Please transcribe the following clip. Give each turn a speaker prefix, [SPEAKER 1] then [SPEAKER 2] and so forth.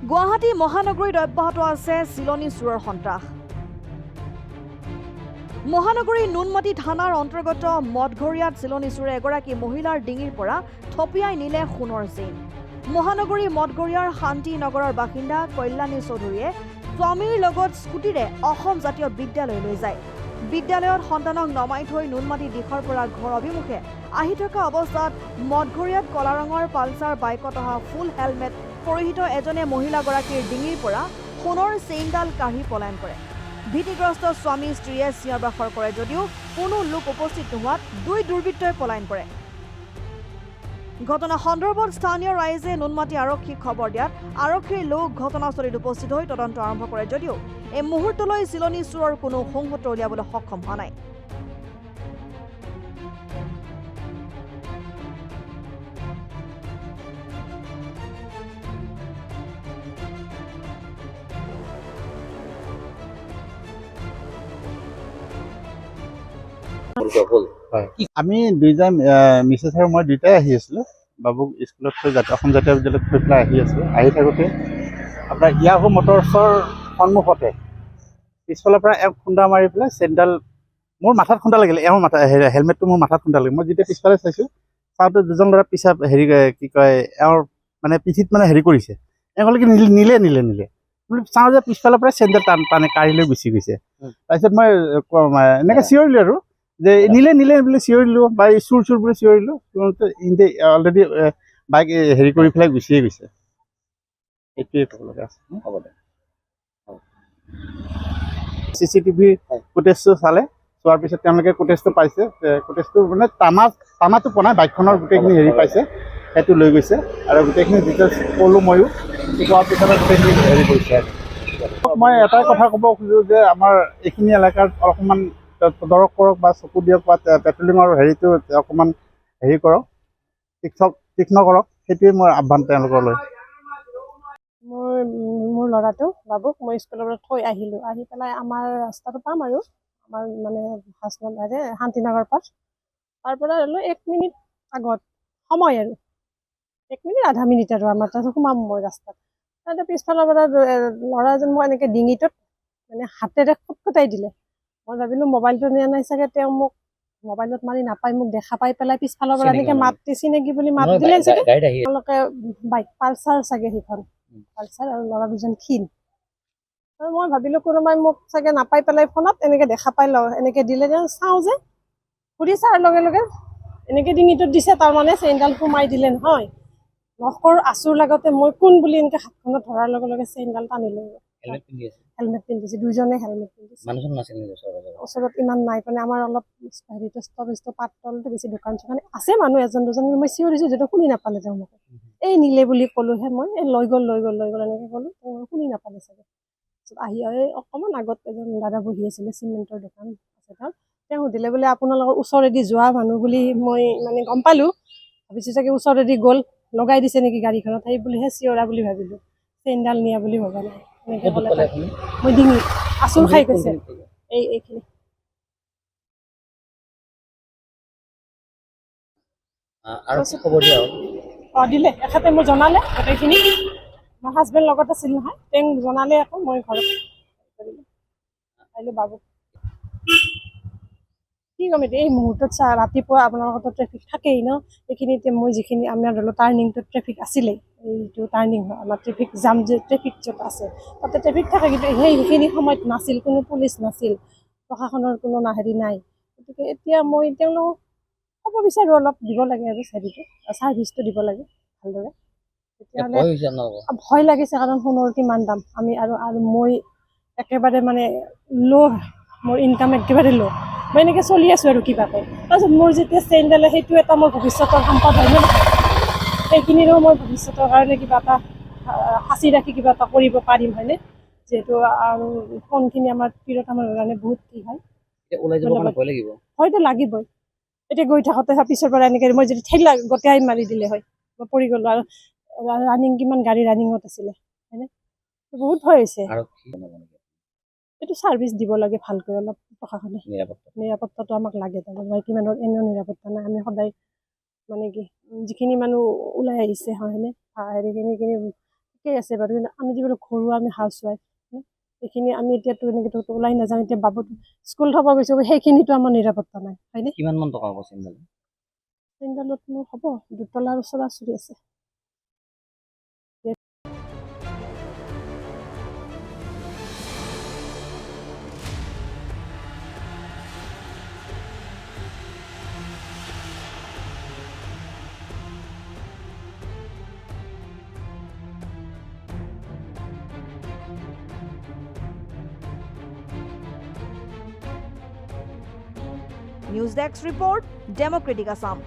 [SPEAKER 1] গুৱাহাটী মহানগৰীত অব্যাহত আছে চিলনী চোৰৰ সন্ত্ৰাস। মহানগৰী নুনমাটি থানাৰ অন্তৰ্গত মঠঘৰীয়াত চিলনী চোৰে এগৰাকী মহিলাৰ ডিঙিৰ পৰা থপিয়াই নিলে সোণৰ চেইন। মহানগৰী মঠঘৰীয়াৰ শান্তি নগৰৰ বাসিন্দা কল্যাণী চৌধুৰীয়ে স্বামীৰ লগত স্কুটিৰে অসম জাতীয় বিদ্যালয়লৈ যায়। বিদ্যালয়ত সন্তানক নমাই থৈ নুনমাটি দিশৰ পৰা ঘৰ অভিমুখে আহি থকা অৱস্থাত মঠঘৰীয়াত কলা ৰঙৰ পালচাৰ বাইকত অহা ফুল হেলমেট পৰিহিত এজনে মহিলাগৰাকীৰ ডিঙিৰ পৰা সোণৰ চেইনডাল কাঢ়ি পলায়ন কৰে। ভীতিগ্ৰস্ত স্বামী স্ত্ৰীয়ে চিঞৰ বাখৰ কৰে যদিও কোনো লোক উপস্থিত নোহোৱাত দুই দুৰ্বৃত্তই পলায়ন কৰে। ঘটনা সন্দৰ্ভত স্থানীয় ৰাইজে নুনমাটি আৰক্ষীক খবৰ দিয়াত আৰক্ষীৰ লোক ঘটনাস্থলীত উপস্থিত হৈ তদন্ত আৰম্ভ কৰে যদিও এই মুহূৰ্তলৈ চিলনী চোৰৰ কোনো সংহত উলিয়াবলৈ সক্ষম হোৱা নাই।
[SPEAKER 2] আমি দুইজন মিছেছ আৰু মই দুইটাই আহি আছিলোঁ। বাবুক স্কুলত থৈ অসম জাতীয় বিদ্যালয়ত থৈ পেলাই আহি আছিলোঁ। আহি থাকোঁতে আপোনাৰ ইয়াহু মটৰ্ছৰ সন্মুখতে পিছফালৰ পৰা এক খুন্দা মাৰি পেলাই চেইনডাল মোৰ মাথাত খুন্দা লাগিলে। এওঁৰ মাথা হেলমেটটো মোৰ মাথাত খুন্দা লাগিলে। মই যেতিয়া পিছফালে চাইছোঁ চাওঁতে দুজন ল'ৰা পিছা কি কয় এওঁৰ মানে পিঠিত মানে কৰিছে। এওঁ ক'লে কি নিলে চাওঁ যে পিছফালৰ পৰা চেইনডাল টানে কাঢ়ি লৈ গুচি গৈছে। তাৰপিছত মই এনেকৈ চিঞৰিলোঁ আৰু যে নিলে বুলি চিঞৰিলোঁ বা চুৰ বুলি চিঞৰিলোঁ। ইহঁতে অলৰেডি বাইক কৰি পেলাই গুচিয়ে গৈছে। এইটোৱে ক'ব লগা আছে। হ'ব দে। CCTV ফুটেজটো চোৱাৰ পিছত তেওঁলোকে ফুটেজটো পাইছে। ফুটেজটো মানে টানাটো পোৱা নাই, বাইকখনৰ গোটেইখিনি পাইছে, সেইটো লৈ গৈছে আৰু গোটেইখিনি ডিটেইলছ ক'লোঁ ময়ো। কোৱাৰ পিছত গোটেইখিনি কৰিছে। মই এটাই কথা ক'ব খোজোঁ যে আমাৰ এইখিনি এলেকাত অকণমান তদাৰক কৰক বা চকু দিয়ক বা পেট্ৰলিঙৰ অকণমান কৰক, তীক্ষ্ণ কৰক। সেইটোৱে মোৰ আহ্বান তেওঁলোকলৈ।
[SPEAKER 3] মোৰ ল'ৰাটো বাবুক মই স্কুলৰ পৰা থৈ আহিলোঁ। আহি পেলাই আমাৰ ৰাস্তাটো পাম আৰু আমাৰ মানে শান্তিনগৰ পথ, তাৰ পৰা হ'লেও 1 মিনিট আগত সময় আৰু 1 মিনিট আধা মিনিট আৰু আমাৰ তাত সোমাম মই ৰাস্তাত। তাতে পিছফালৰ পৰা ল'ৰা এজন মই এনেকৈ ডিঙিটোত মানে হাতেৰে খুটখুটাই দিলে। মই ভাবিলোঁ মোবাইলটো নিয়া নাই চাগে, তেওঁ মোক মোবাইলত মাৰি নাপায়, মোক দেখা পাই পেলাই পিছফালৰ পৰা এনেকৈ মাত চিনাকি বুলি মাত দিলে চাগে। তেওঁলোকে বাইক পালচাৰ চাগে, সেইখন পালচাৰ, আৰু ল'ৰা দুজন ক্ষীণ। মই ভাবিলোঁ কোনোবাই মোক চাগে নাপাই পেলাই ফোনত এনেকৈ দেখা পাই লওঁ, এনেকৈ দিলে চাওঁ যে ঘূৰি চাৰ লগে লগে এনেকৈ ডিঙিটোত দিছে। তাৰমানে চেইনডাল সোমাই দিলে নহয়। নখৰ আঁচুৰ লগতে মই কোন বুলি এনেকৈ হাতখনত ধৰাৰ লগে লগে চেইনডাল টানি লৈ গ'ল। হেলমেট পিন্ধিছে, দুইজনে হেলমেট পিন্ধিছে। ওচৰত ইমান নাই, মানে আমাৰ অলপ স্থবিষ্ট পাতলটো বেছি দোকান চোকান আছে, মানুহ এজন দুজন। মই চিঞৰিছোঁ যিটো শুনি নাপালে তেওঁলোকে। এই নিলে বুলি ক'লোহে মই, এই লৈ গ'ল এনেকৈ ক'লোঁ। শুনি নাপালে চাগে। আহি অকণমান আগত এজন দাদা বহি আছিলে, চিমেণ্টৰ দোকান আছে তাৰ। তেওঁ সুধিলে বোলে আপোনালোকৰ ওচৰেদি যোৱা মানুহ বুলি মই মানে গম পালোঁ। ভাবিছোঁ চাগে ওচৰেদি গ'ল, লগাই দিছে নেকি গাড়ীখনত, সেই বুলিহে চিঞৰা বুলি ভাবিলোঁ, চেইনডাল নিয়া বুলি ভবা নাই। এনেকৈ ক'লে মই ডিঙি আঁচুৰ খাই গৈছে এইখিনি। দিলে এখেতে মোক জনালে গোটেইখিনি। মোৰ হাজবেণ্ড লগত আছিল নহয়, তেওঁক জনালে আকৌ মই ঘৰত আহিলোঁ। বাবু কি ক'ম এতিয়া, এই মুহূৰ্তত ৰাতিপুৱা আপোনালোকৰ ট্ৰেফিক থাকেই ন। এইখিনিতে মই যিখিনি আমাৰ ধৰি লওক টাৰ্ণিংটোত ট্ৰেফিক আছিলেই, এইটো টাৰ্ণিং হয় আমাৰ ট্ৰেফিক জাম, যে ট্ৰেফিক য'ত আছে তাতে ট্ৰেফিক থাকে, কিন্তু সেইখিনি সময়ত নাছিল, কোনো পুলিচ নাছিল, প্ৰশাসনৰ কোনো নাই। গতিকে এতিয়া মই তেওঁলোকক ক'ব বিচাৰোঁ অলপ দিব লাগে আৰু ছাৰ্ভিচটো দিব লাগে ভালদৰে। তেতিয়াহ'লে ভয় লাগিছে, কাৰণ সোণৰ কিমান দাম। আমি আৰু মই একেবাৰে মানে মোৰ ইনকাম একেবাৰে মই এনেকৈ চলি আছোঁ আৰু কিবাকৈ। তাৰপিছত মোৰ যেতিয়া চেইনডালে, সেইটো এটা মোৰ ভৱিষ্যতৰ সম্পদ হয় নহয়, সেইখিনিৰো মই ভৱিষ্যতৰ কাৰণে কিবা এটা সাঁচি ৰাখি কিবা এটা কৰিব পাৰিম, হয়নে? যিহেতু আৰু সোণখিনি আমাৰ তিৰোতামৰ কাৰণে বহুত কি হয়, হয়তো লাগিবই। এতিয়া গৈ থাকোঁতে পিছৰ পৰা এনেকৈ মই যদি ঠেলা গোটেই মাৰি দিলে হয়, মই পৰি গ'লোঁ। আৰু ৰানিং কিমান গাড়ী ৰানিঙত আছিলে, হয়নে? বহুত ভয় হৈছে। এইটো ছাৰ্ভিচ দিব লাগে ভালকৈ অলপ, প্ৰশাসনে নিৰাপত্তাটো আমাক লাগে। তাৰমানে মাইকী মানুহৰ এনেও নিৰাপত্তা নাই। আমি সদায় মানে কি যিখিনি মানুহ ওলাই আহিছে, হয়নে, হেৰিখিনি ঠিকেই আছে বাৰু, কিন্তু আমি যিবোৰ ঘৰুৱা আমি হাউচ ৱাইফ সেইখিনি আমি এতিয়াতো এনেকেতো ওলাই নাযাওঁ। এতিয়া বাবুত স্কুল থ'ব গৈছোঁ, সেইখিনিতো আমাৰ নিৰাপত্তা নাই, হয়নে?
[SPEAKER 4] কিমান মান টকা হ'ব চেইনডাল?
[SPEAKER 3] চেইনডালত মোৰ হ'ব 2 তলাৰ ওচৰা-ওচৰি আছে।
[SPEAKER 1] News desk report, democratic Assam.